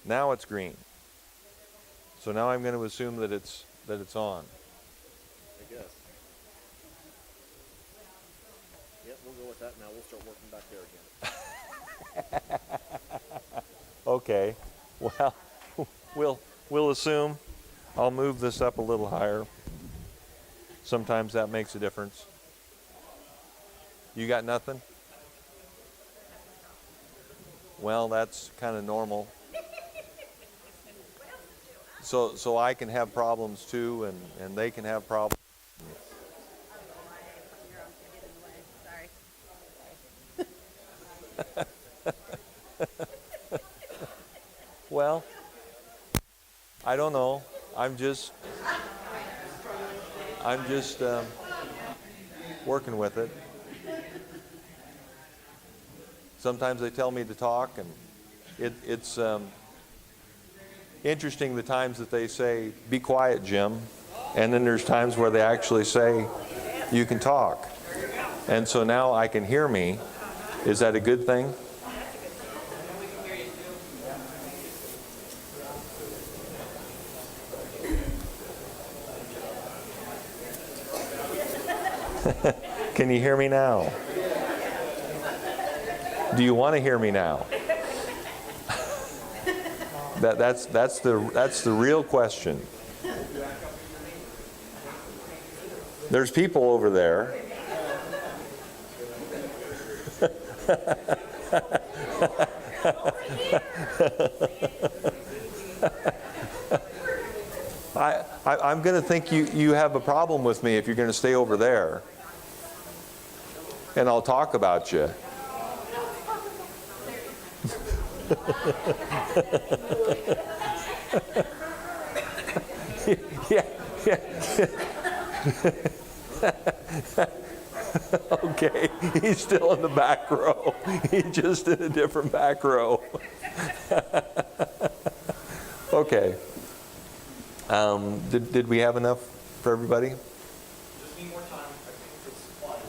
Now it's green. So now I'm going to assume that it's on. I guess. Yep, we'll go with that now. We'll start working back there again. Okay. Well, we'll assume. I'll move this up a little higher. Sometimes that makes a difference. You got nothing? Well, that's kind of normal. So I can have problems too, and they can have problems. Well, I don't know. I'm just working with it. Sometimes they tell me to talk, and it's interesting the times that they say, "Be quiet, Jim," and then there's times where they actually say, "You can talk." And so now I can hear me. Is that a good thing? Can you hear me now? Do you want to hear me now? That's the real question. There's people over there. I'm going to think you have a problem with me if you're going to stay over there. And I'll talk about you. Yeah. Okay, he's still in the back row. He's just in a different back row. Okay. Did we have enough for everybody? Just need more time. I think it's supplies.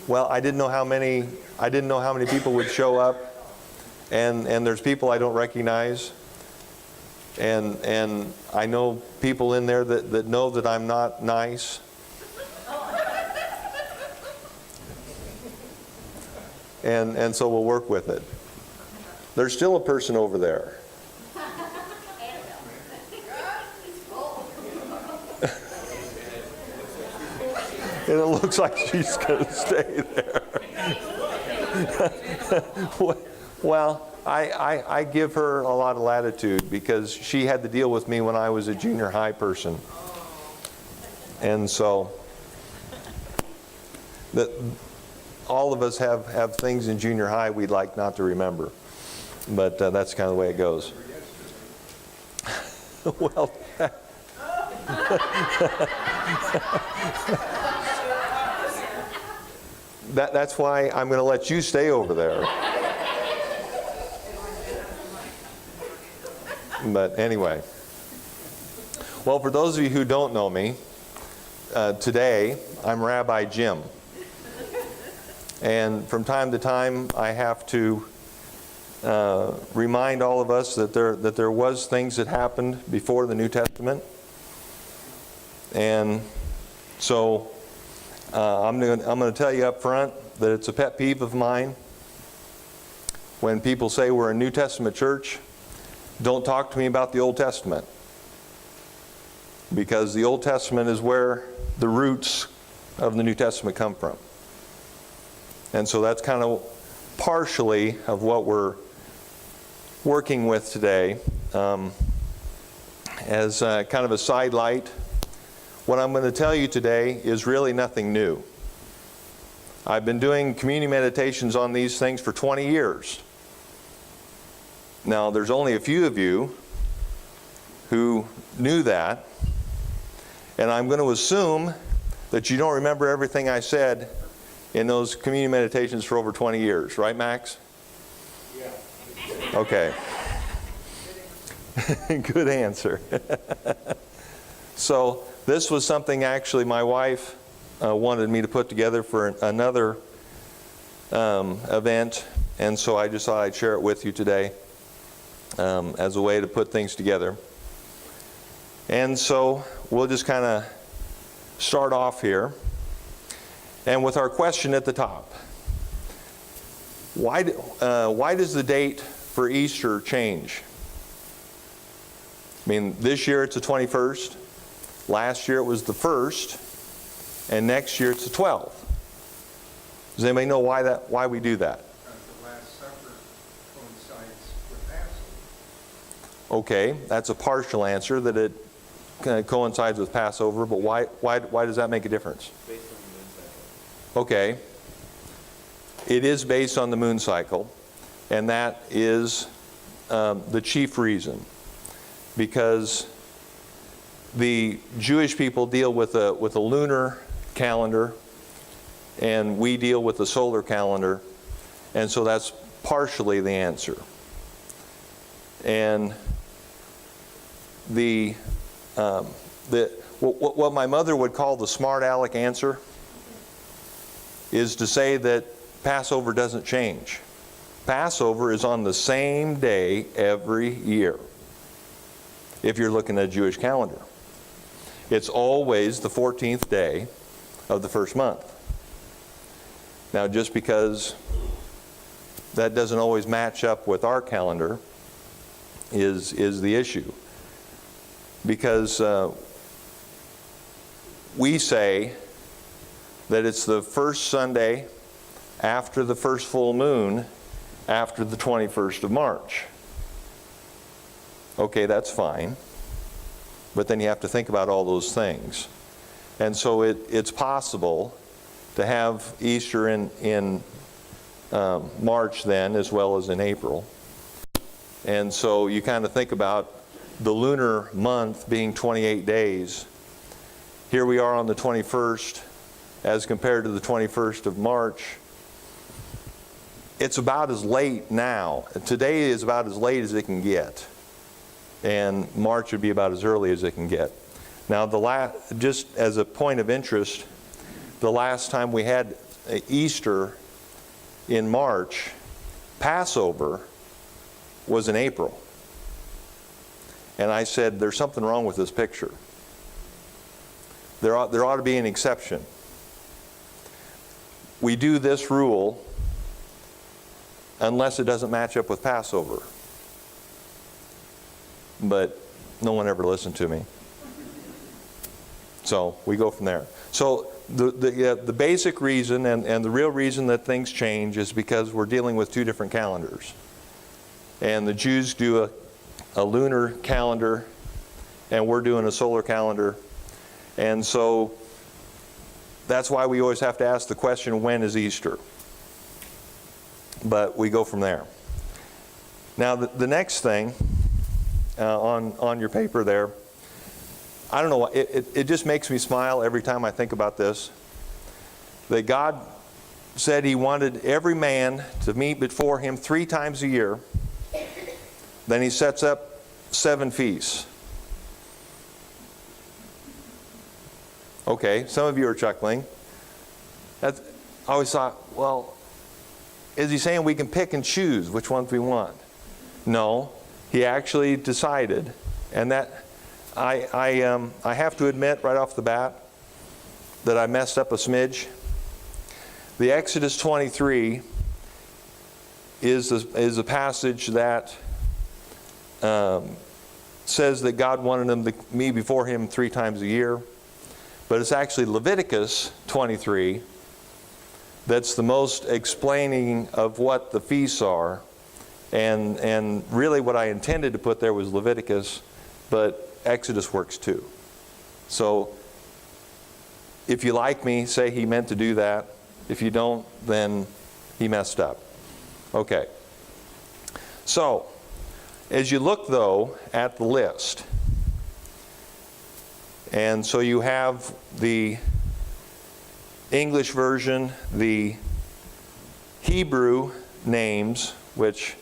Well, I didn't know how many people would show up, and there's people I don't recognize, and I know people in there that know that I'm not nice. And so we'll work with it. There's still a person over there. And it looks like she's going to stay there. Well, I give her a lot of latitude because she had to deal with me when I was a junior high person. And so all of us have things in junior high we'd like not to remember. But that's kind of the way it goes. Well, that's why I'm going to let you stay over there. But anyway. Well, for those of you who don't know me, today I'm Rabbi Jim. And from time to time I have to remind all of us that there was things that happened before the New Testament. And so I'm going to tell you up front that it's a pet peeve of mine when people say we're a New Testament church. Don't talk to me about the Old Testament, because the Old Testament is where the roots of the New Testament come from. And so that's kind of partially of what we're working with today. As kind of a sidelight, what I'm going to tell you today is really nothing new. I've been doing communion meditations on these things for 20 years. Now, there's only a few of you who knew that, and I'm going to assume that you don't remember everything I said in those communion meditations for over 20 years. Right, Max? Yeah. Okay. Good answer. So this was something actually my wife wanted me to put together for another event, and so I just thought I'd share it with you today. as a way to put things together. And so we'll just kind of start off here. And with our question at the top, why does the date for Easter change? I mean, this year it's the 21st. Last year it was the 1st. And next year it's the 12th. Does anybody know why we do that? Because the Last Supper coincides with Passover. Okay, that's a partial answer, that it kind of coincides with Passover, but why does that make a difference? Based on the moon cycle. Okay. It is based on the moon cycle, and that is the chief reason. Because the Jewish people deal with a lunar calendar, and we deal with the solar calendar, and so that's partially the answer. And what my mother would call the smart aleck answer is to say that Passover doesn't change. Passover is on the same day every year, if you're looking at a Jewish calendar. It's always the 14th day of the first month. Now, just because that doesn't always match up with our calendar is the issue. Because we say that it's the first Sunday after the first full moon after the 21st of March. Okay, that's fine. But then you have to think about all those things. And so it's possible to have Easter in March then, as well as in April. And so you kind of think about the lunar month being 28 days. Here we are on the 21st as compared to the 21st of March. It's about as late now. Today is about as late as it can get. And March would be about as early as it can get. Now, just as a point of interest, the last time we had Easter in March, Passover was in April. And I said, there's something wrong with this picture. There ought to be an exception. We do this rule unless it doesn't match up with Passover. But no one ever listened to me. So we go from there. So the basic reason and the real reason that things change is because we're dealing with two different calendars. And the Jews do a lunar calendar, and we're doing a solar calendar. And so that's why we always have to ask the question, when is Easter? But we go from there. Now the next thing on your paper there, I don't know, it just makes me smile every time I think about this. That God said He wanted every man to meet before Him 3 times a year. Then He sets up 7 feasts. Okay, some of you are chuckling. I always thought, well, is He saying we can pick and choose which ones we want? No, He actually decided, and that I have to admit right off the bat that I messed up a smidge. The Exodus 23 is a passage that says that God wanted them to meet before Him 3 times a year. But it's actually Leviticus 23 that's the most explaining of what the feasts are. And really what I intended to put there was Leviticus, but Exodus works too. So if you like me, say He meant to do that. If you don't, then He messed up. Okay. So, as you look though at the list, and so you have the English version, the Hebrew names, which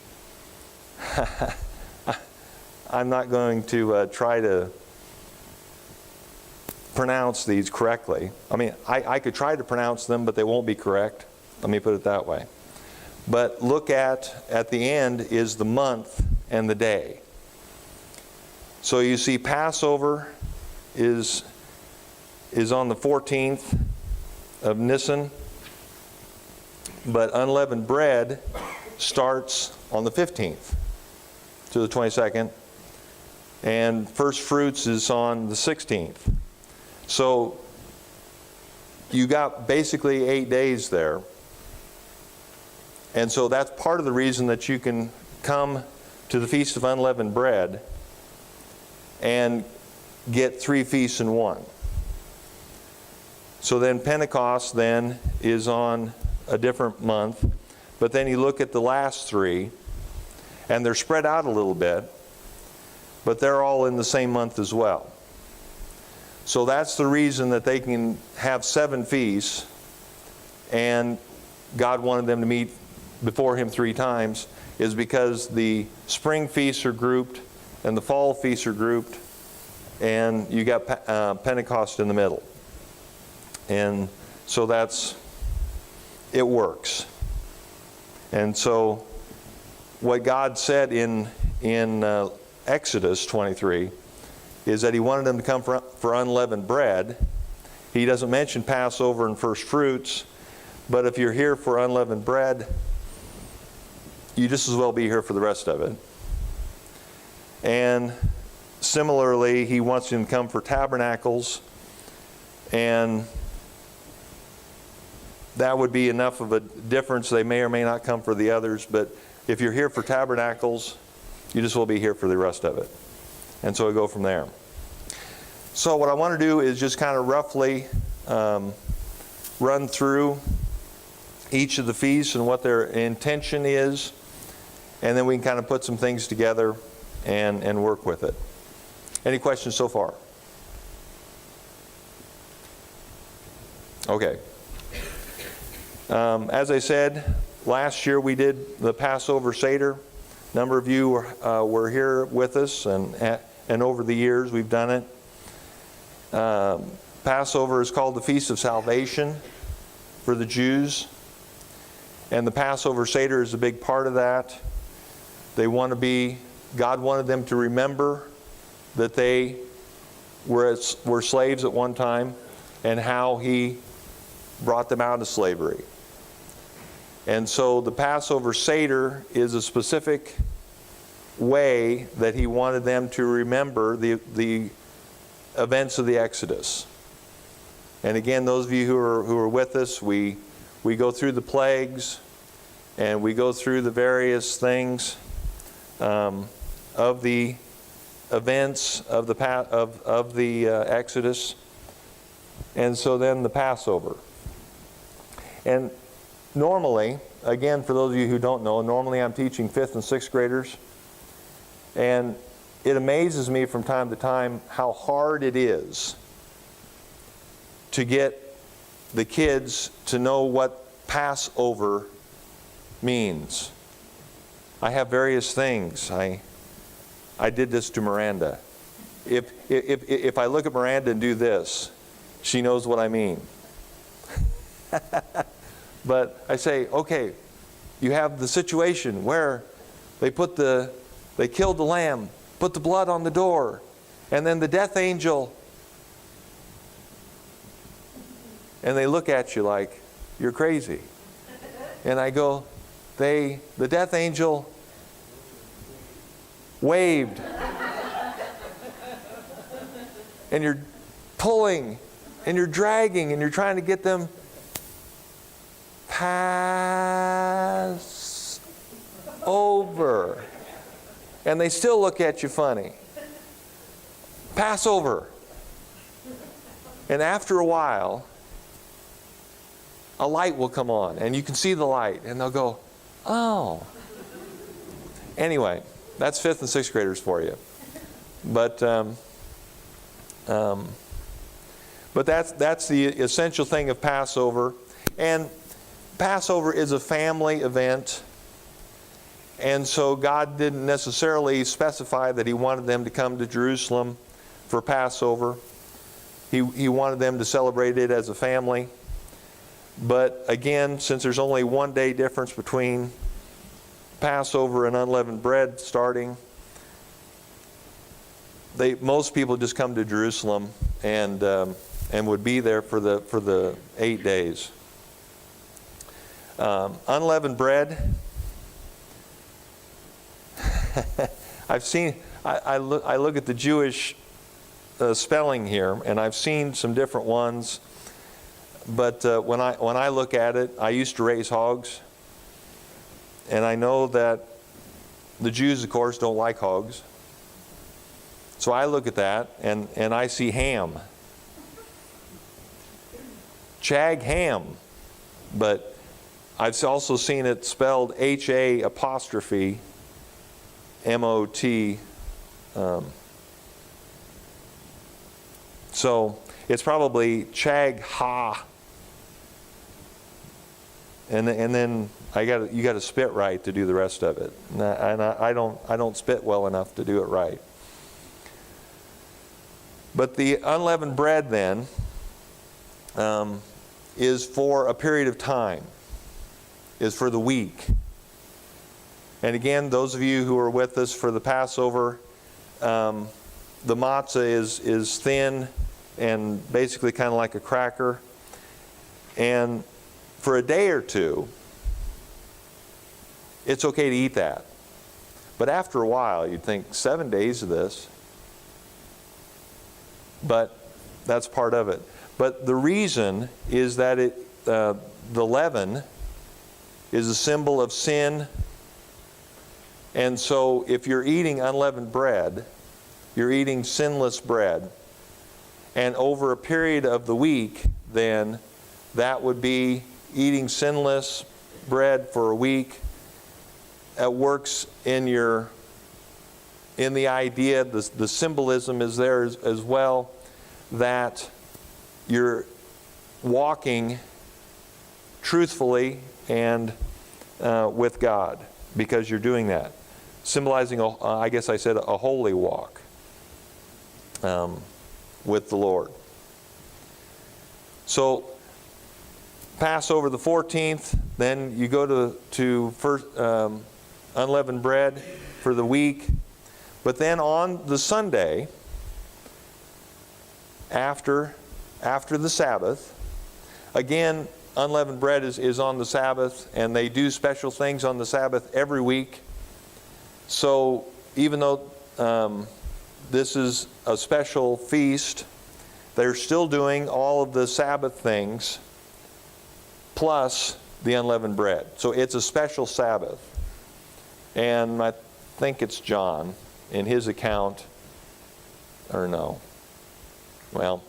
I'm not going to try to pronounce these correctly. I mean, I could try to pronounce them, but they won't be correct. Let me put it that way. But look at the end is the month and the day. So you see Passover is on the 14th of Nisan, but unleavened bread starts on the 15th to the 22nd, and first fruits is on the 16th. So you got basically 8 days there. And so that's part of the reason that you can come to the Feast of Unleavened Bread and get 3 feasts in one. So then Pentecost then is on a different month, but then you look at the last 3, and they're spread out a little bit, but they're all in the same month as well. So that's the reason that they can have 7 feasts, and God wanted them to meet before Him 3 times, is because the spring feasts are grouped and the fall feasts are grouped, and you got Pentecost in the middle. And so it works. And so what God said in Exodus 23 is that He wanted them to come for unleavened bread. He doesn't mention Passover and first fruits, but if you're here for unleavened bread, you just as well be here for the rest of it. And similarly, He wants them to come for tabernacles, and that would be enough of a difference. They may or may not come for the others, but if you're here for tabernacles, you just will be here for the rest of it. And so we go from there. So what I want to do is just kind of roughly run through each of the feasts and what their intention is, and then we can kind of put some things together and work with it. Any questions so far? Okay. As I said, last year we did the Passover Seder. A number of you were here with us, and over the years we've done it. Passover is called the Feast of Salvation for the Jews, and the Passover Seder is a big part of that. God wanted them to remember that they were slaves at one time, and how He brought them out of slavery. And so the Passover Seder is a specific way that He wanted them to remember the events of the Exodus. And again, those of you who are with us, we go through the plagues, and we go through the various things of the events of the Exodus, and so then the Passover. And normally, again, for those of you who don't know, normally I'm teaching 5th and 6th graders, and it amazes me from time to time how hard it is to get the kids to know what Passover means. I have various things. I did this to Miranda. If I look at Miranda and do this, she knows what I mean. But I say, okay, you have the situation where they killed the lamb, put the blood on the door, and then the death angel, and they look at you like you're crazy. And I go, the death angel waved. And you're pulling, and you're dragging, and you're trying to get them pass over. And they still look at you funny. Passover. And after a while, a light will come on, and you can see the light, and they'll go, oh. Anyway, that's 5th and 6th graders for you. But that's the essential thing of Passover. And Passover is a family event, and so God didn't necessarily specify that He wanted them to come to Jerusalem for Passover. He wanted them to celebrate it as a family. But again, since there's only 1 day difference between Passover and unleavened bread starting, most people just come to Jerusalem and would be there for the 8 days. Unleavened bread. I look at the Jewish spelling here, and I've seen some different ones. But when I look at it, I used to raise hogs, and I know that the Jews, of course, don't like hogs. So I look at that, and I see ham. Chag ham. But I've also seen it spelled H-A' M-O-T. So it's probably Chag ha. And then you got to spit right to do the rest of it. And I don't spit well enough to do it right. But the unleavened bread then is for a period of time, is for the week. And again, those of you who are with us for the Passover, the matzah is thin and basically kind of like a cracker. And for a day or two, it's okay to eat that. But after a while, you'd think 7 days of this. But that's part of it. But the reason is that the leaven is a symbol of sin. And so if you're eating unleavened bread, you're eating sinless bread. And over a period of the week, then, that would be eating sinless bread for a week. That works in the idea, the symbolism is there as well, that you're walking truthfully and with God because you're doing that. Symbolizing, I guess I said, a holy walk with the Lord. So, Passover the 14th, then you go to first unleavened bread for the week. But then on the Sunday, after the Sabbath, again, unleavened bread is on the Sabbath, and they do special things on the Sabbath every week. So even though this is a special feast, they're still doing all of the Sabbath things plus the unleavened bread. So it's a special Sabbath. And I think it's John in his account, or no. Well,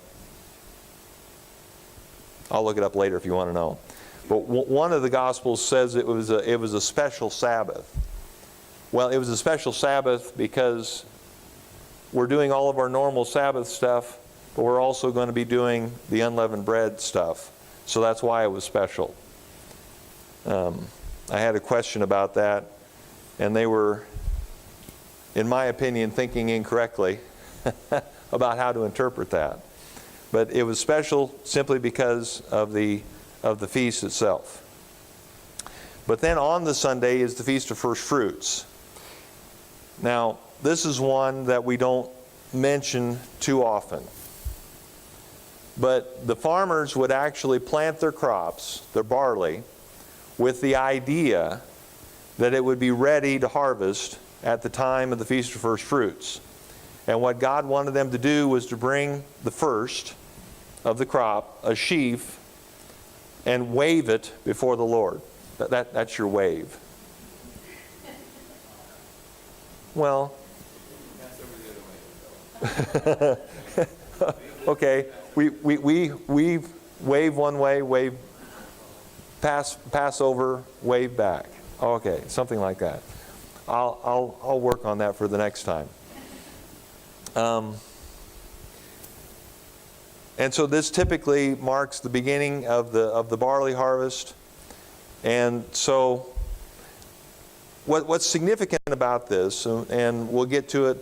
I'll look it up later if you want to know. But one of the Gospels says it was a special Sabbath. Well, it was a special Sabbath because we're doing all of our normal Sabbath stuff, but we're also going to be doing the unleavened bread stuff. So that's why it was special. I had a question about that, and they were, in my opinion, thinking incorrectly about how to interpret that. But it was special simply because of the feast itself. But then on the Sunday is the Feast of First Fruits. Now, this is one that we don't mention too often. But the farmers would actually plant their crops, their barley, with the idea that it would be ready to harvest at the time of the Feast of First Fruits. And what God wanted them to do was to bring the first of the crop, a sheaf, and wave it before the Lord. That's your wave. Well, okay, we wave one way, pass over, wave back. Okay, something like that. I'll work on that for the next time. And so this typically marks the beginning of the barley harvest. And so what's significant about this, and we'll get to it,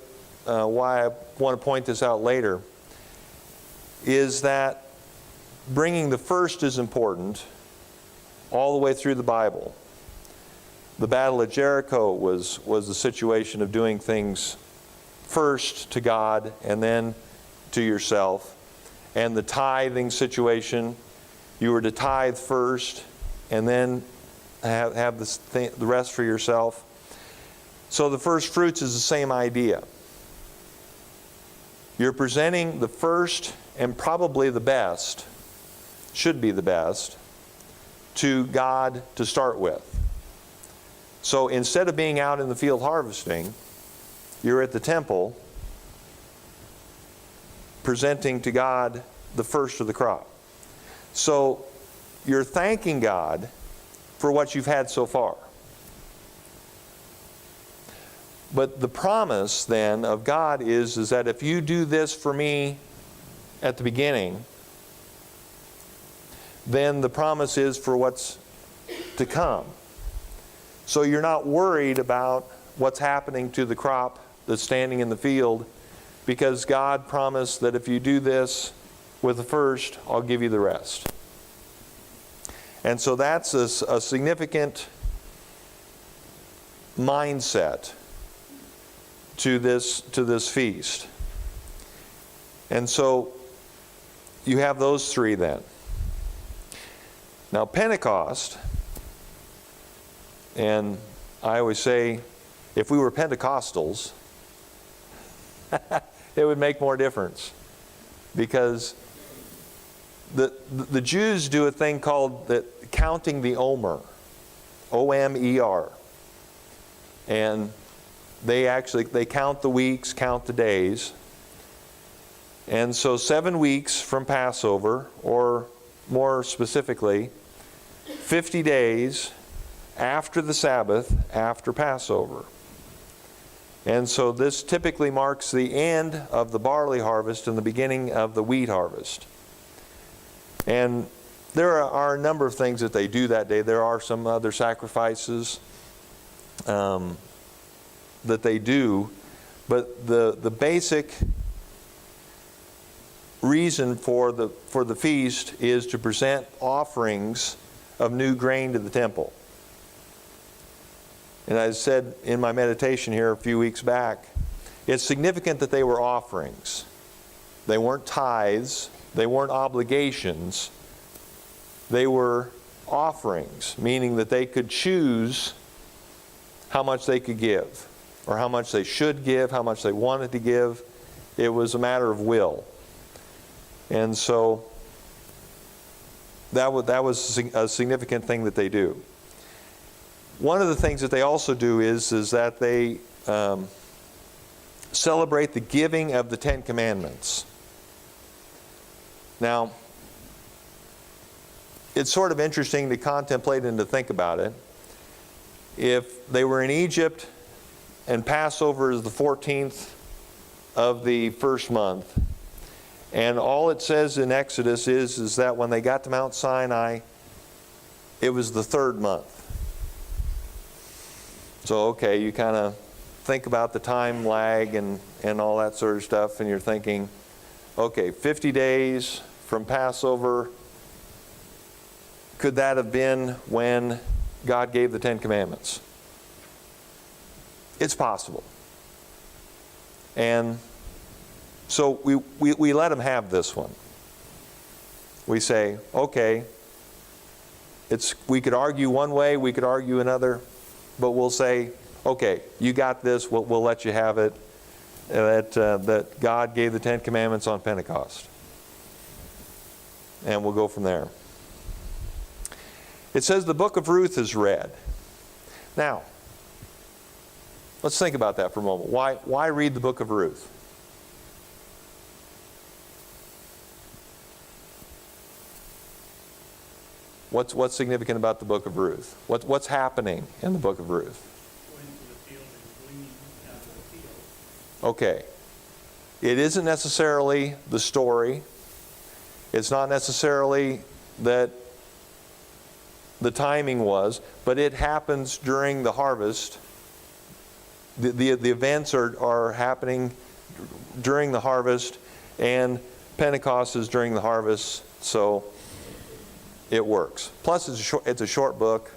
why I want to point this out later, is that bringing the first is important all the way through the Bible. The Battle of Jericho was the situation of doing things first to God and then to yourself. And the tithing situation, you were to tithe first and then have the rest for yourself. So the first fruits is the same idea. You're presenting the first and probably the best, should be the best, to God to start with. So instead of being out in the field harvesting, you're at the temple presenting to God the first of the crop. So you're thanking God for what you've had so far. But the promise then of God is that if you do this for me at the beginning, then the promise is for what's to come. So you're not worried about what's happening to the crop that's standing in the field, because God promised that if you do this with the first, I'll give you the rest. And so that's a significant mindset to this feast. And so you have those three then. Now Pentecost, and I always say, if we were Pentecostals, it would make more difference. Because the Jews do a thing called counting the Omer, O-M-E-R. And they count the weeks, count the days. And so 7 weeks from Passover, or more specifically, 50 days after the Sabbath, after Passover. And so this typically marks the end of the barley harvest and the beginning of the wheat harvest. And there are a number of things that they do that day. There are some other sacrifices that they do, but the basic reason for the feast is to present offerings of new grain to the temple. And I said in my meditation here a few weeks back, it's significant that they were offerings. They weren't tithes, they weren't obligations, they were offerings, meaning that they could choose how much they could give, or how much they should give, how much they wanted to give. It was a matter of will. And so that was a significant thing that they do. One of the things that they also do is that they celebrate the giving of the Ten Commandments. Now, it's sort of interesting to contemplate and to think about it. If they were in Egypt and Passover is the 14th of the first month, and all it says in Exodus is that when they got to Mount Sinai, it was the third month. So, okay, you kind of think about the time lag and all that sort of stuff, and you're thinking, okay, 50 days from Passover, could that have been when God gave the Ten Commandments? It's possible. And so we let them have this one. We say, okay, we could argue one way, we could argue another, but we'll say, okay, you got this, we'll let you have it, that God gave the Ten Commandments on Pentecost. And we'll go from there. It says the book of Ruth is read. Now, let's think about that for a moment. Why read the book of Ruth? What's significant about the book of Ruth? What's happening in the book of Ruth? Going to the field and gleaning out of the field. Okay. It isn't necessarily the story. It's not necessarily that the timing was, but it happens during the harvest. The events are happening during the harvest, and Pentecost is during the harvest, so it works. Plus, it's a short book.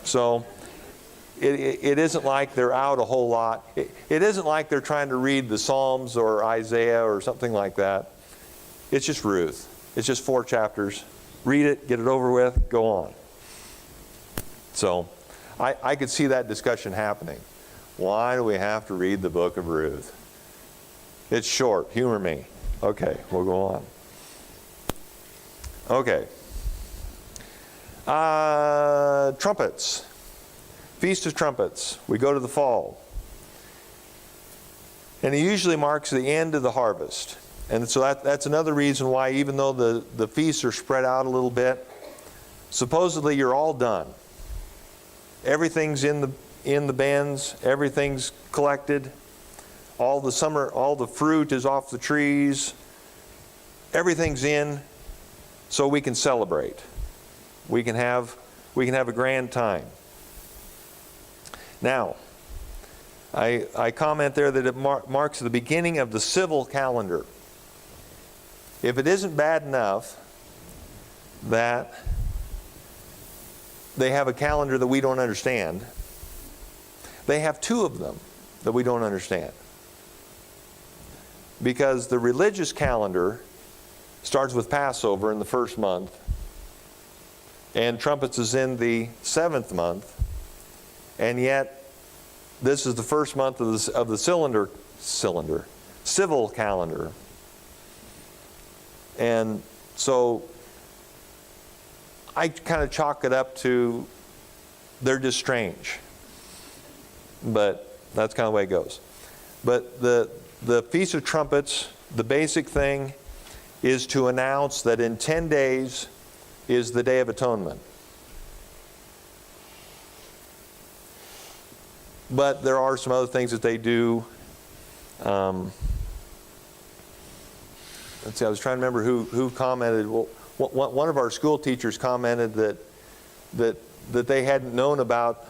So it isn't like they're out a whole lot. It isn't like they're trying to read the Psalms or Isaiah or something like that. It's just Ruth. It's just 4 chapters. Read it, get it over with, go on. So I could see that discussion happening. Why do we have to read the book of Ruth? It's short. Humor me. Okay, we'll go on. Okay. Trumpets. Feast of Trumpets. We go to the fall. And it usually marks the end of the harvest. And so that's another reason why, even though the feasts are spread out a little bit, supposedly you're all done. Everything's in the bins, everything's collected, all the fruit is off the trees, everything's in, so we can celebrate. We can have a grand time. Now, I comment there that it marks the beginning of the civil calendar. If it isn't bad enough that they have a calendar that we don't understand, they have 2 of them that we don't understand. Because the religious calendar starts with Passover in the 1st month, and trumpets is in the 7th month, and yet this is the 1st month of the civil calendar. And so I kind of chalk it up to they're just strange. But that's kind of the way it goes. But the Feast of Trumpets, the basic thing is to announce that in 10 days is the Day of Atonement. But there are some other things that they do. Let's see, I was trying to remember who commented. Well, one of our school teachers commented that they hadn't known about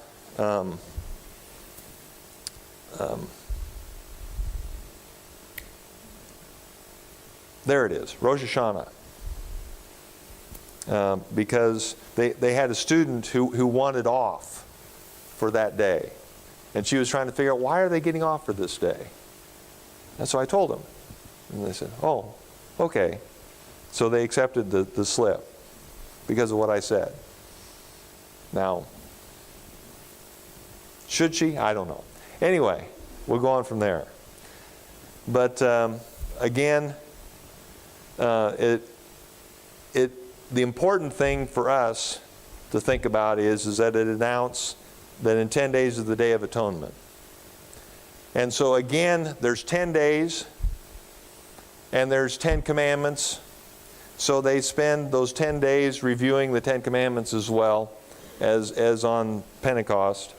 there it is, Rosh Hashanah. Because they had a student who wanted off for that day. And she was trying to figure out, why are they getting off for this day? And so I told them. And they said, oh, okay. So they accepted the slip because of what I said. Now, should she? I don't know. Anyway, we'll go on from there. But again, the important thing for us to think about is that it announced that in 10 days is the Day of Atonement. And so again, there's 10 days and there's 10 commandments. So they spend those 10 days reviewing the 10 commandments as well as on Pentecost.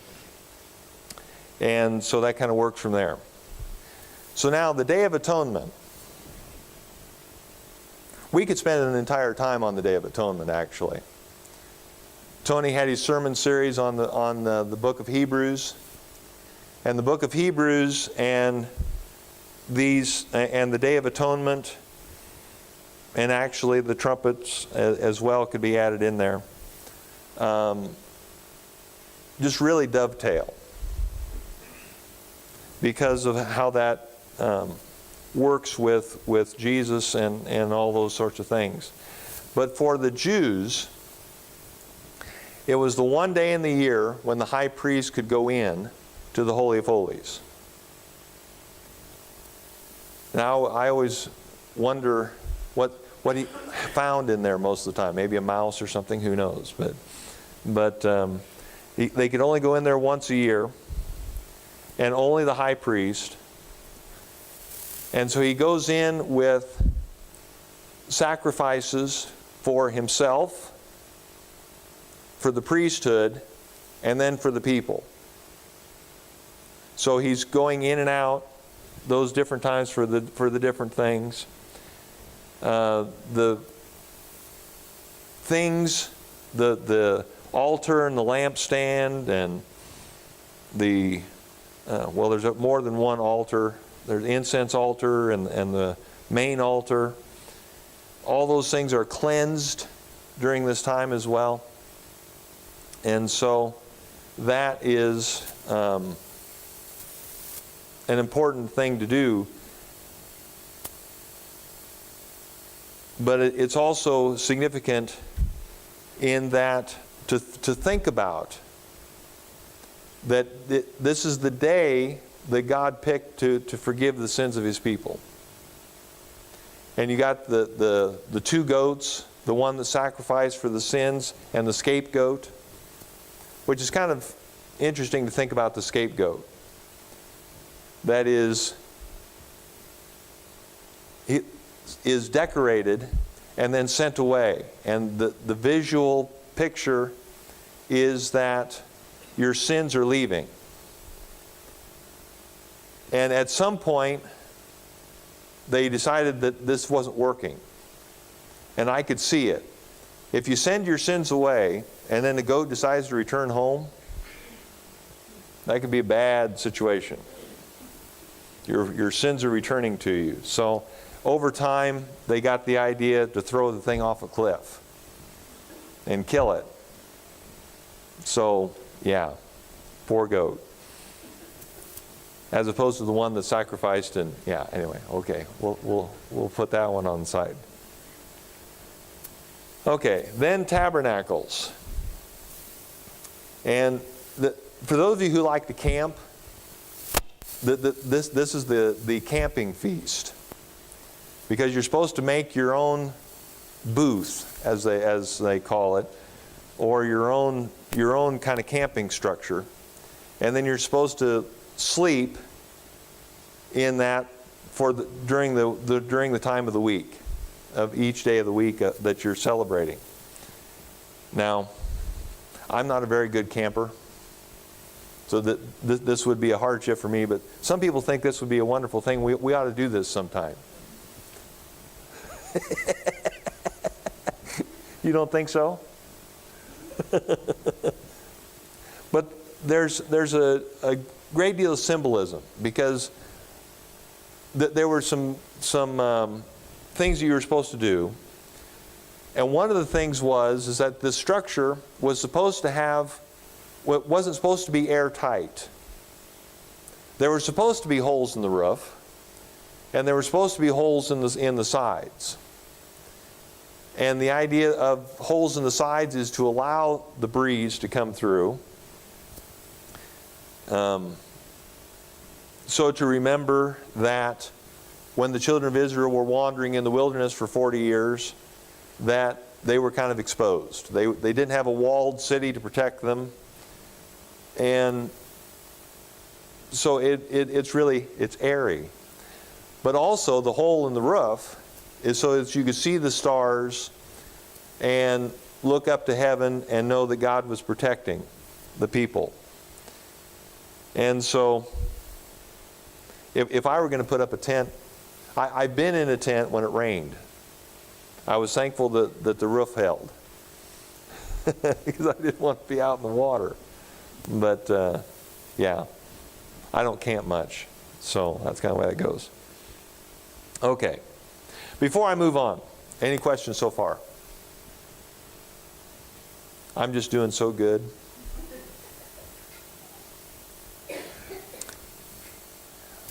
And so that kind of works from there. So now the Day of Atonement. We could spend an entire time on the Day of Atonement, actually. Tony had his sermon series on the book of Hebrews. And the book of Hebrews and the Day of Atonement, and actually the trumpets as well could be added in there, just really dovetail because of how that works with Jesus and all those sorts of things. But for the Jews, it was the one day in the year when the high priest could go in to the Holy of Holies. Now, I always wonder what he found in there most of the time. Maybe a mouse or something, who knows. But they could only go in there once a year, and only the high priest. And so he goes in with sacrifices for himself, for the priesthood, and then for the people. So he's going in and out those different times for the different things. The things, the altar and the lampstand and there's more than one altar. There's the incense altar and the main altar. All those things are cleansed during this time as well. And so that is an important thing to do. But it's also significant in that to think about that this is the day that God picked to forgive the sins of His people. And you got the two goats, the one that sacrificed for the sins, and the scapegoat, which is kind of interesting to think about the scapegoat. That is decorated and then sent away. And the visual picture is that your sins are leaving. And at some point, they decided that this wasn't working. And I could see it. If you send your sins away and then the goat decides to return home, that could be a bad situation. Your sins are returning to you. So over time, they got the idea to throw the thing off a cliff and kill it. So, yeah, poor goat. As opposed to the one that sacrificed and, yeah, anyway, okay, we'll put that one on the side. Okay, then tabernacles. And for those of you who like to camp, this is the camping feast. Because you're supposed to make your own booth, as they call it, or your own kind of camping structure. And then you're supposed to sleep in that during the time of the week, of each day of the week that you're celebrating. Now, I'm not a very good camper, so this would be a hardship for me, but some people think this would be a wonderful thing. We ought to do this sometime. You don't think so? But there's a great deal of symbolism, because there were some things that you were supposed to do. And one of the things is that the structure was supposed to have, well, it wasn't supposed to be airtight. There were supposed to be holes in the roof, and there were supposed to be holes in the sides. And the idea of holes in the sides is to allow the breeze to come through. So to remember that when the children of Israel were wandering in the wilderness for 40 years, that they were kind of exposed. They didn't have a walled city to protect them. And so it's airy. But also the hole in the roof is so that you could see the stars and look up to heaven and know that God was protecting the people. And so if I were going to put up a tent, I've been in a tent when it rained. I was thankful that the roof held because I didn't want to be out in the water. But yeah, I don't camp much, so that's kind of the way that goes. Okay, before I move on, any questions so far? I'm just doing so good.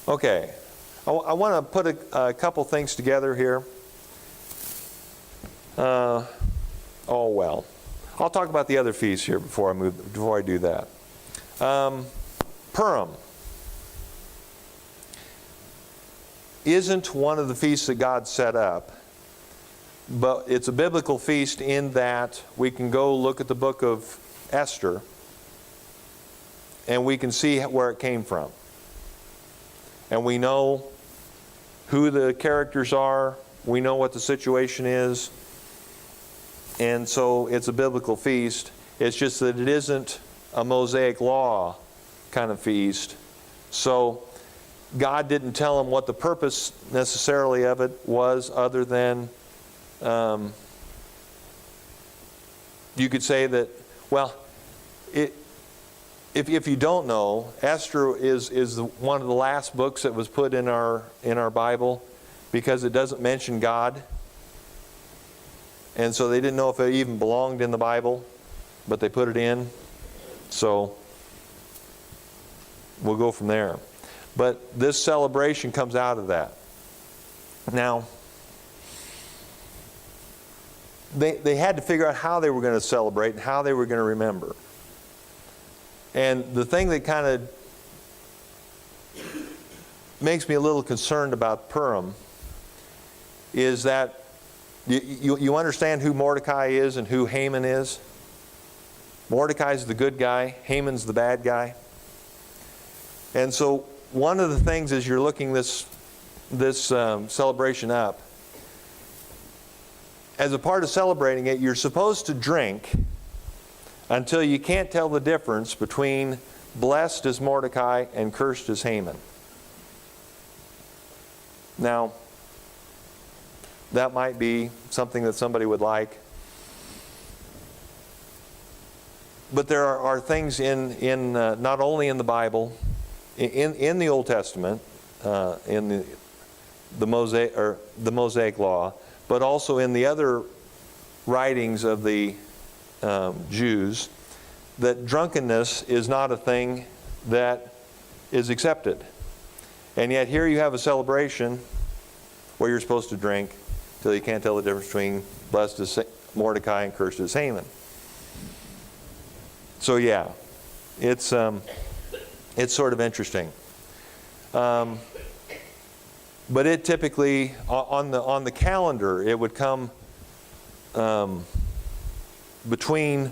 Okay, I want to put a couple things together here. Oh well, I'll talk about the other feasts here before I do that. Purim isn't one of the feasts that God set up, but it's a biblical feast in that we can go look at the book of Esther and we can see where it came from. And we know who the characters are, we know what the situation is, and so it's a biblical feast. It's just that it isn't a Mosaic law kind of feast. So God didn't tell him what the purpose necessarily of it was, other than you could say that, well, if you don't know, Esther is one of the last books that was put in our Bible, because it doesn't mention God. And so they didn't know if it even belonged in the Bible, but they put it in. So we'll go from there. But this celebration comes out of that. Now, they had to figure out how they were going to celebrate and how they were going to remember. And the thing that kind of makes me a little concerned about Purim is that you understand who Mordecai is and who Haman is? Mordecai's the good guy, Haman's the bad guy. And so one of the things as you're looking this celebration up, as a part of celebrating it, you're supposed to drink until you can't tell the difference between blessed as Mordecai and cursed as Haman. Now, that might be something that somebody would like. But there are things in not only in the Bible, in the Old Testament, in the Mosaic Law, but also in the other writings of the Jews, that drunkenness is not a thing that is accepted. And yet here you have a celebration where you're supposed to drink till you can't tell the difference between blessed as Mordecai and cursed as Haman. So yeah, it's sort of interesting. But it typically, on the calendar, it would come between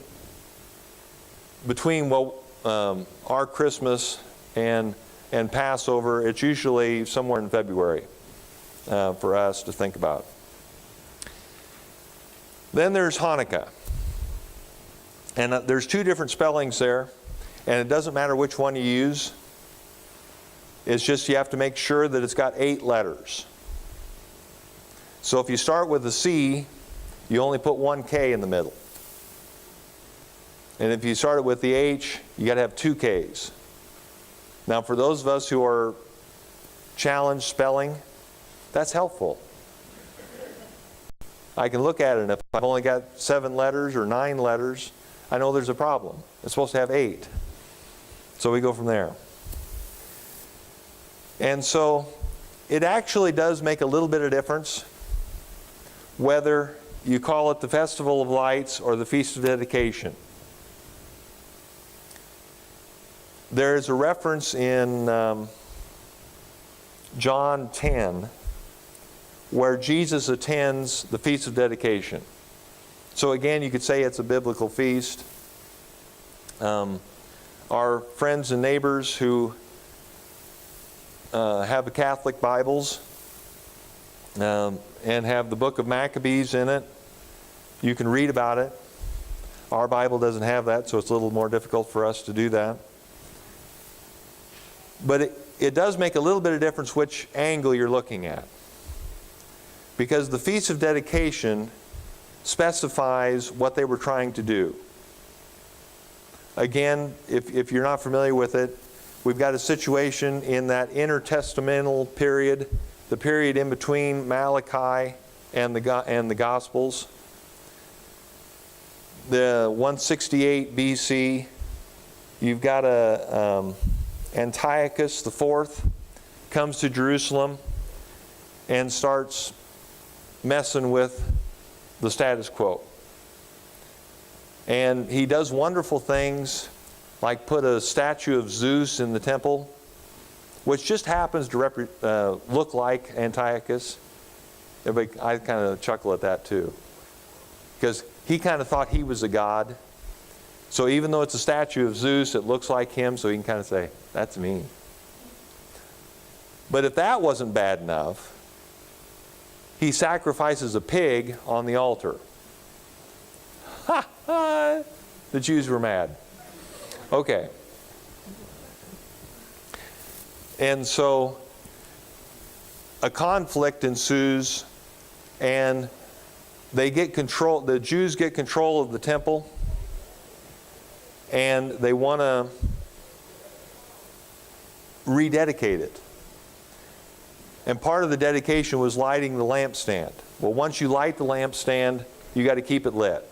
our Christmas and Passover. It's usually somewhere in February for us to think about. Then there's Hanukkah. And there's two different spellings there, and it doesn't matter which one you use. It's just you have to make sure that it's got 8 letters. So if you start with a C, you only put one K in the middle. And if you start it with the H, you got to have 2 Ks. Now for those of us who are challenged spelling, that's helpful. I can look at it, and if I've only got 7 letters or 9 letters, I know there's a problem. It's supposed to have 8. So we go from there. And so it actually does make a little bit of difference whether you call it the Festival of Lights or the Feast of Dedication. There is a reference in John 10 where Jesus attends the Feast of Dedication. So again, you could say it's a biblical feast. Our friends and neighbors who have the Catholic Bibles and have the book of Maccabees in it, you can read about it. Our Bible doesn't have that, so it's a little more difficult for us to do that. But it does make a little bit of difference which angle you're looking at. Because the Feast of Dedication specifies what they were trying to do. Again, if you're not familiar with it, we've got a situation in that intertestamental period, the period in between Malachi and the Gospels. The 168 BC, you've got Antiochus IV comes to Jerusalem and starts messing with the status quo. And he does wonderful things, like put a statue of Zeus in the temple, which just happens to look like Antiochus. I kind of chuckle at that too, because he kind of thought he was a god. So even though it's a statue of Zeus, it looks like him, so he can kind of say, that's me. But if that wasn't bad enough, he sacrifices a pig on the altar. Ha ha! The Jews were mad. Okay. And so a conflict ensues, and they get control. The Jews get control of the temple, and they want to rededicate it. And part of the dedication was lighting the lampstand. Well, once you light the lampstand, you got to keep it lit.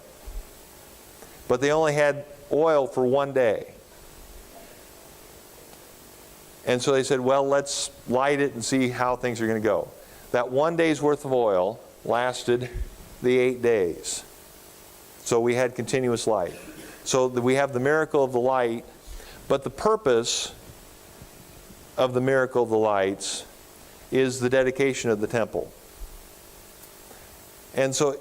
But they only had oil for one day. And so they said, well, let's light it and see how things are going to go. That 1 day's worth of oil lasted the 8 days. So we had continuous light. So we have the miracle of the light, but the purpose of the miracle of the lights is the dedication of the temple. And so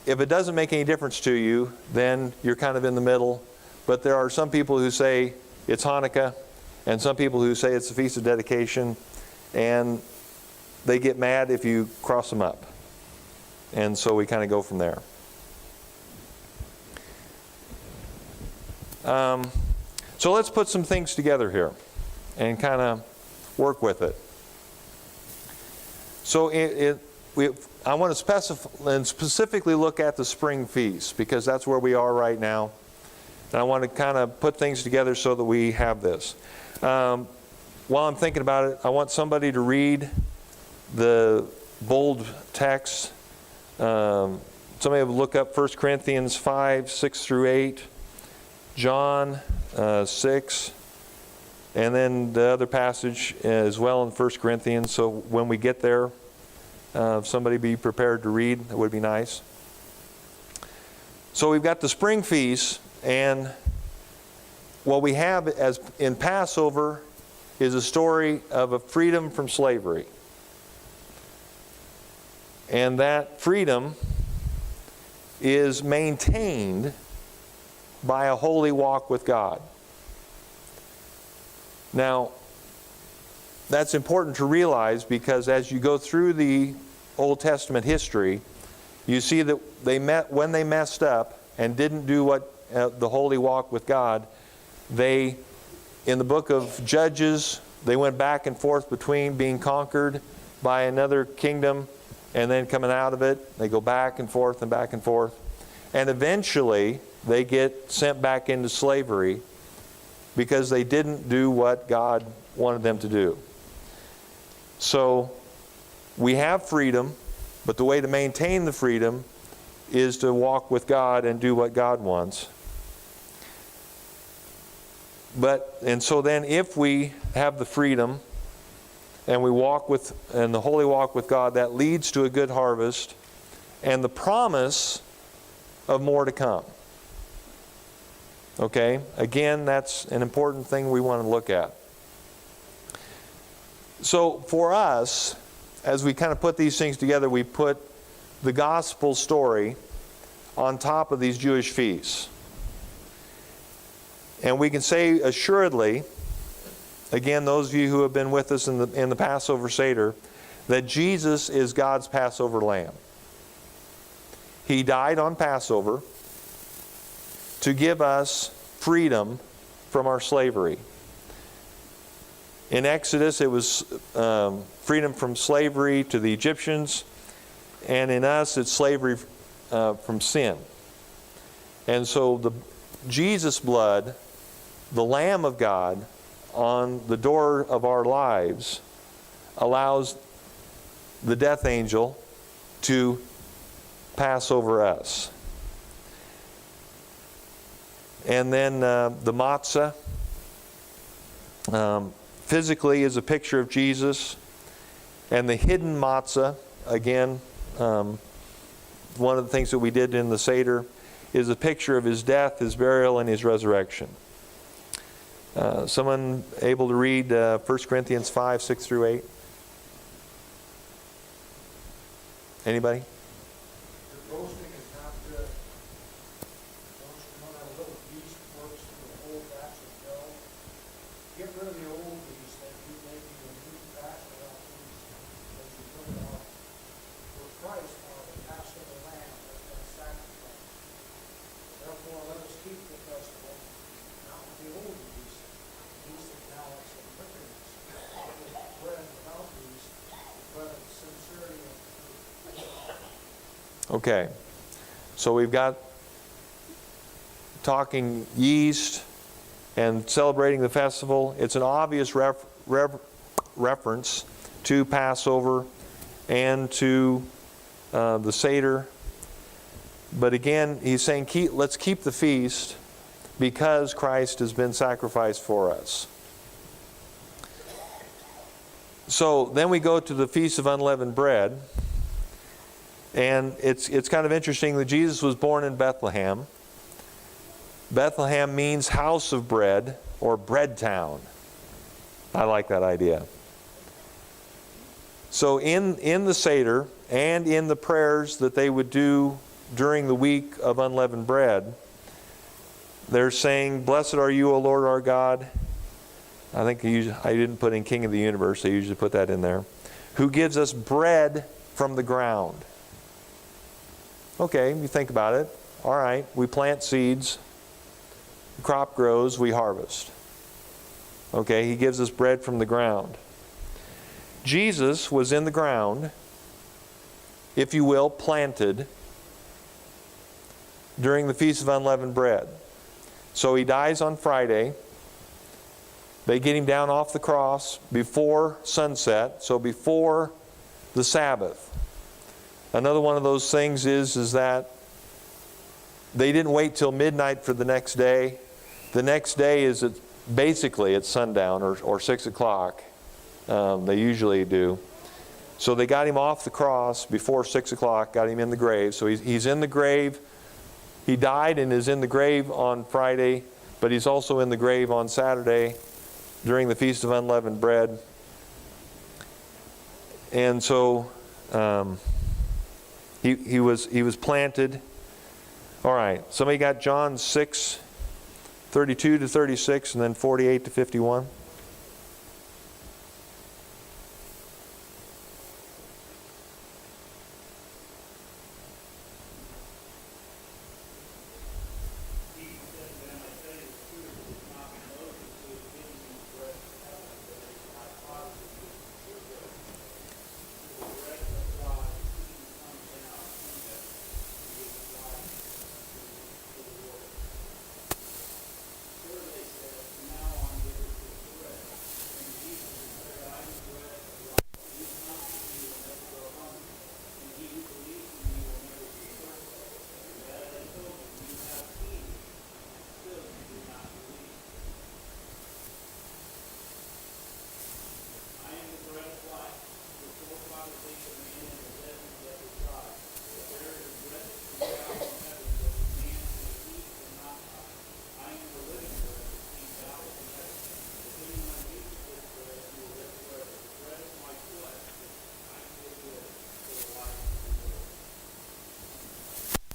if it doesn't make any difference to you, then you're kind of in the middle. But there are some people who say it's Hanukkah, and some people who say it's the Feast of Dedication, and they get mad if you cross them up. And so we kind of go from there. So let's put some things together here and kind of work with it. So I want to specifically look at the spring feast, because that's where we are right now. And I want to kind of put things together so that we have this. While I'm thinking about it, I want somebody to read the bold text. Somebody will look up 1 Corinthians 5, 6 through 8, John 6, and then the other passage as well in 1 Corinthians. So when we get there, if somebody be prepared to read, that would be nice. So we've got the spring feast, and what we have as in Passover is a story of a freedom from slavery. And that freedom is maintained by a holy walk with God. Now, that's important to realize, because as you go through the Old Testament history, you see that when they messed up and didn't do what the holy walk with God, in the book of Judges, they went back and forth between being conquered by another kingdom and then coming out of it. They go back and forth and back and forth. And eventually, they get sent back into slavery because they didn't do what God wanted them to do. So, we have freedom, but the way to maintain the freedom is to walk with God and do what God wants. And so then if we have the freedom and we walk and the holy walk with God, that leads to a good harvest and the promise of more to come. Okay? Again, that's an important thing we want to look at. So for us, as we kind of put these things together, we put the gospel story on top of these Jewish feasts. And we can say assuredly, again, those of you who have been with us in the Passover Seder, that Jesus is God's Passover lamb. He died on Passover to give us freedom from our slavery. In Exodus, it was freedom from slavery to the Egyptians, and in us, it's slavery from sin. And so the Jesus' blood, the Lamb of God, on the door of our lives allows the death angel to pass over us. And then the matzah physically is a picture of Jesus. And the hidden matzah, again, one of the things that we did in the Seder, is a picture of His death, His burial, and His resurrection. Someone able to read 1 Corinthians 5, 6 through 8? Anybody? The roasting is not good. Don't you know that a little yeast works through the whole batch of dough? Get rid of the old yeast that you make you a new batch without yeast as you put it out. For Christ, the Passover lamb, has been sacrificed. Therefore, let us keep the festival, not with the old yeast that now has some bitterness, but with bread without yeast, bread of sincerity and truth. Okay. So we've got talking yeast and celebrating the festival. It's an obvious reference to Passover and to the Seder. But again, he's saying, let's keep the feast because Christ has been sacrificed for us. So then we go to the Feast of Unleavened Bread. And it's kind of interesting that Jesus was born in Bethlehem. Bethlehem means house of bread or bread town. I like that idea. So in the Seder and in the prayers that they would do during the week of unleavened bread, they're saying, "Blessed are you, O Lord our God." I think I didn't put in King of the Universe. I usually put that in there. "Who gives us bread from the ground." Okay, you think about it. All right, we plant seeds. The crop grows, we harvest. Okay, He gives us bread from the ground. Jesus was in the ground, if you will, planted during the Feast of Unleavened Bread. So He dies on Friday. They get Him down off the cross before sunset, so before the Sabbath. Another one of those things is that they didn't wait till midnight for the next day. The next day is basically at sundown or 6 o'clock. They usually do. So they got Him off the cross before 6 o'clock, got Him in the grave. So he's in the grave. He died and is in the grave on Friday, but He's also in the grave on Saturday during the Feast of Unleavened Bread. And so He was planted. All right, somebody got John 6:32 to 36 and then 48 to 51.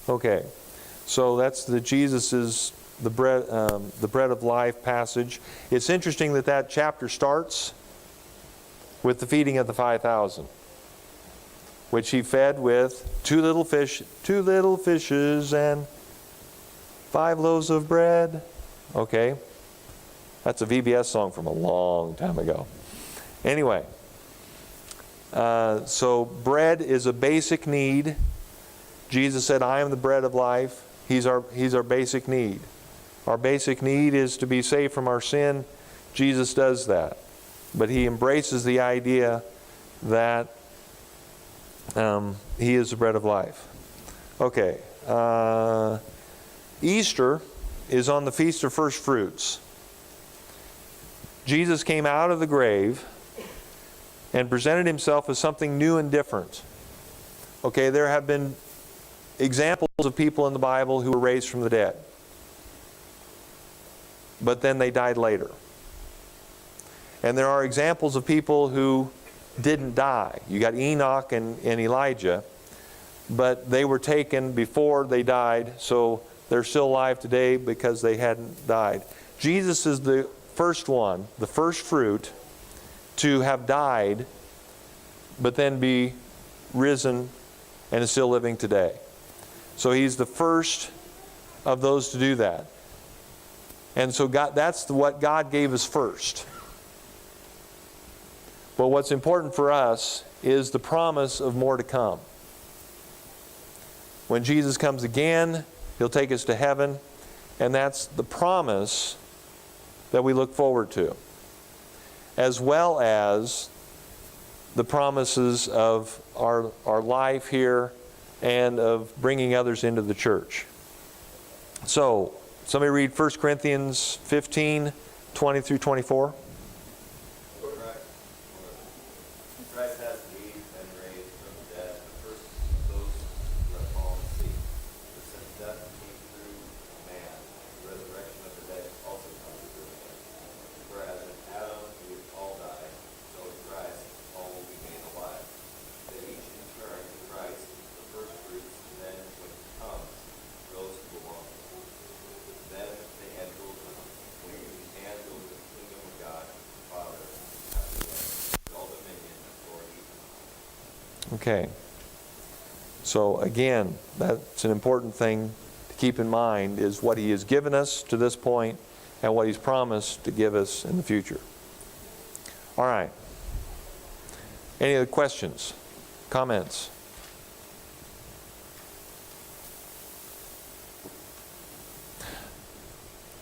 Okay, so that's the Jesus is the bread of life passage. It's interesting that chapter starts with the feeding of the 5,000, which He fed with 2 little fishes and 5 loaves of bread. Okay, that's a VBS song from a long time ago. Anyway, so bread is a basic need. Jesus said, "I am the bread of life." He's our basic need. Our basic need is to be saved from our sin. Jesus does that. But He embraces the idea that He is the bread of life. Okay. Easter is on the Feast of First Fruits. Jesus came out of the grave and presented Himself as something new and different. Okay, there have been examples of people in the Bible who were raised from the dead. But then they died later. And there are examples of people who didn't die. You got Enoch and Elijah, but they were taken before they died, so they're still alive today because they hadn't died. Jesus is the first one, the first fruit, to have died, but then be risen and is still living today. So He's the first of those to do that. And so that's what God gave us first. But what's important for us is the promise of more to come. When Jesus comes again, He'll take us to heaven, and that's the promise that we look forward to, as well as the promises of our life here and of bringing others into the church. So, somebody read 1 Corinthians 15, 20 through 24. Okay. So again, that's an important thing to keep in mind, is what He has given us to this point and what He's promised to give us in the future. All right. Any other questions? Comments?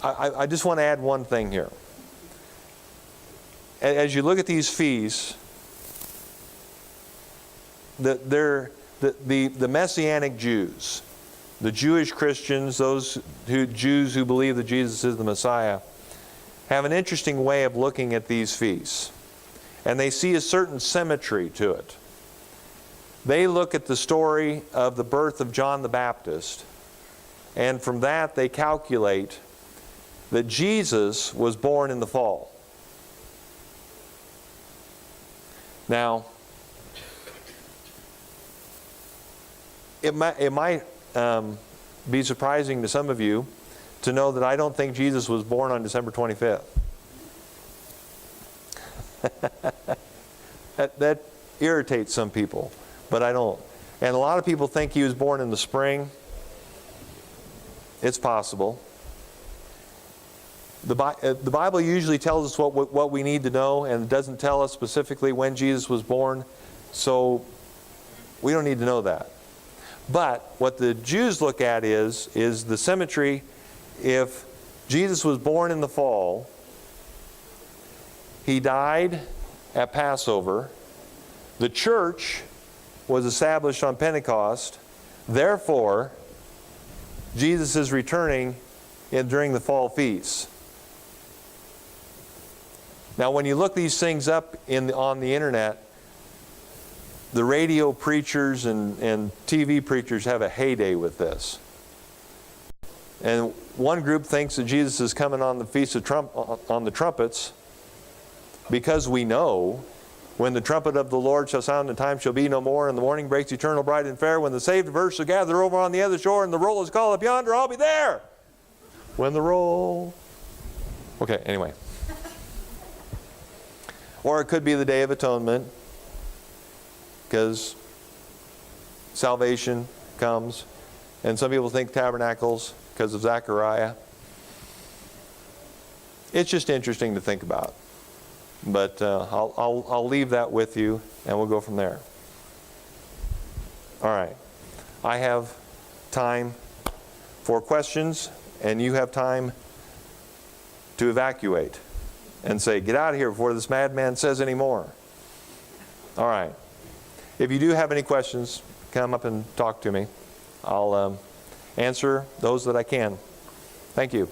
I just want to add one thing here. As you look at these feasts, the Messianic Jews, the Jewish Christians, those Jews who believe that Jesus is the Messiah, have an interesting way of looking at these feasts. And they see a certain symmetry to it. They look at the story of the birth of John the Baptist, and from that they calculate that Jesus was born in the fall. Now, it might be surprising to some of you to know that I don't think Jesus was born on December 25th. That irritates some people, but I don't. And a lot of people think He was born in the spring. It's possible. The Bible usually tells us what we need to know, and it doesn't tell us specifically when Jesus was born, so we don't need to know that. But what the Jews look at is the symmetry. If Jesus was born in the fall, He died at Passover, the church was established on Pentecost, therefore Jesus is returning during the fall feasts. Now when you look these things up on the internet, the radio preachers and TV preachers have a heyday with this. And one group thinks that Jesus is coming on the Feast of on the trumpets, because we know when the trumpet of the Lord shall sound, the time shall be no more, and the morning breaks eternal, bright and fair. When the saved verse shall gather over on the other shore, and the roll is called up yonder, I'll be there. When the roll... Okay, anyway. Or it could be the Day of Atonement, because salvation comes. And some people think tabernacles because of Zechariah. It's just interesting to think about. But I'll leave that with you, and we'll go from there. All right. I have time for questions, and you have time to evacuate and say, get out of here before this madman says any more. All right. If you do have any questions, come up and talk to me. I'll answer those that I can. Thank you.